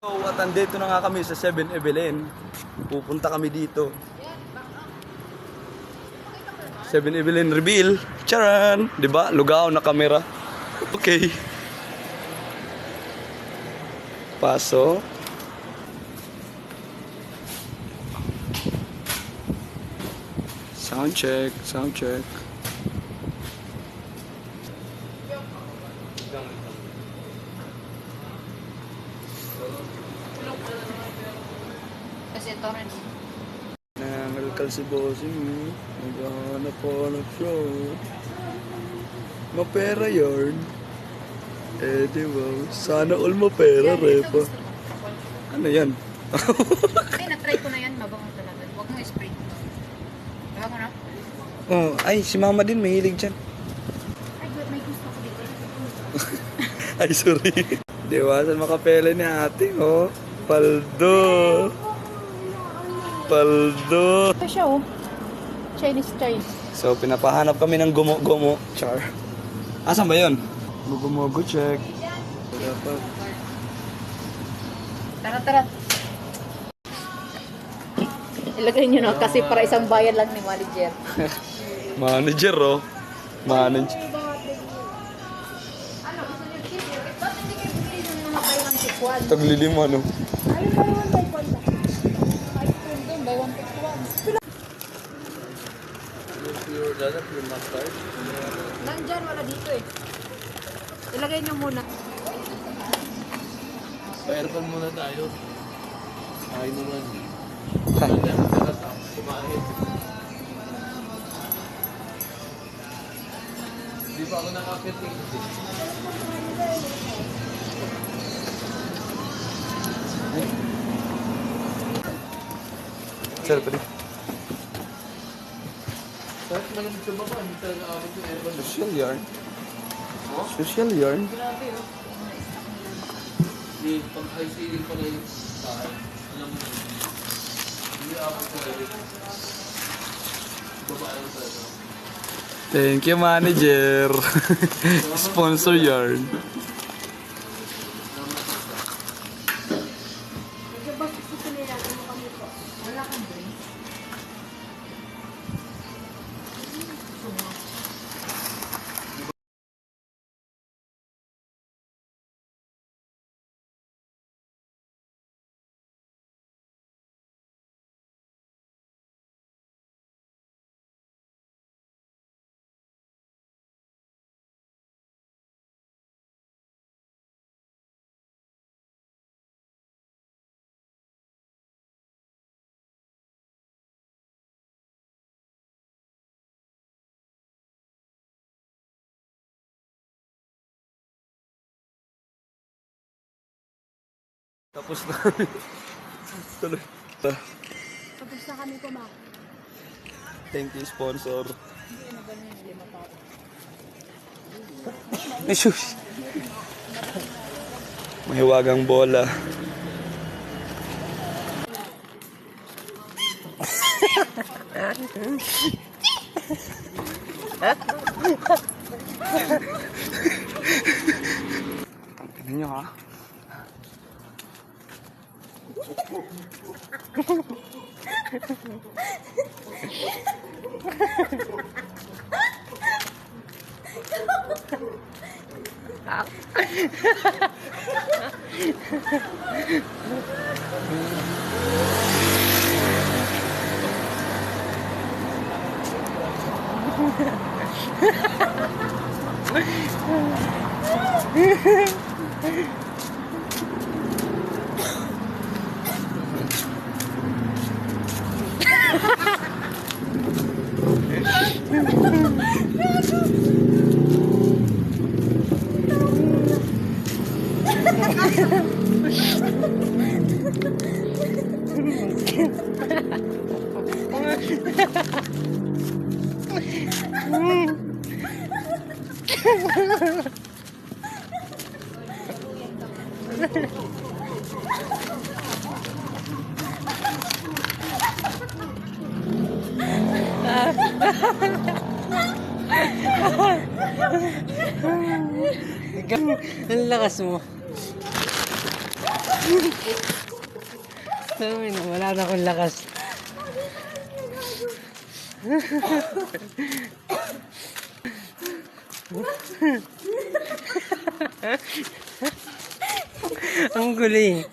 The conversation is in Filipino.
So, at andito na nga kami sa 7-Eleven. Pupunta kami dito. 7-Eleven reveal. Charan! Diba? Lugaw na kamera. Okay. Paso. Sound check. Sound check. Kasi torrents. Nangalkal si Bossing. Naghahanap-hanap siya. Mapera yarn. Eh, diba? Sana all mapera, repa. Ano yan? Ay, na-try ko na yan. Mabango talaga. Huwag mo i-spray. Diba mo na? Oh, ay, si mama din mahilig dyan. Ay, may gusto ko dito. Ay, sorry. Diwasan makapela ni ate, oh. Paldo. Paldo. Ito siya, oh. Chinese. So, pinapahanap kami ng gumo-gumo. Char. Asan ba yun? Gumo-gumo, check. Tara. Ilagay nyo na kasi para isang bayan lang ni manager. Manager, oh. Manager. Ano, gusto nyo cheese? Ba't hindi kayo bumili ng mga buy one take one? Taglilima, no? Ay, buy one take one lang. Ice cream doon, buy one take one. Nandyan, wala dito eh. Ilagay nyo muna. Pa-aircon muna tayo. Kain naman. Kumain. Hindi pa ako nakakit eh. Sir, pwede. Kahit malamig sa baba, hindi talaga abot yung aircon. Social yarn. Social yarn. Grabe oh. Hindi, pag high ceiling pala yung tayo. Alam mo, hindi abot sa aircon. Babae lang talaga. Thank you, manager. Sponsor yarn. Wala kang drink. Tapos na. Tuloy. Tapos na kami kumain. Thank you, sponsor. Hindi na ba yung lima pa? Isus. Mahiwagang bola. Tingnan nyo, ha? Ang lakas mo. Sabi na, wala na akong lakas. Ang guling.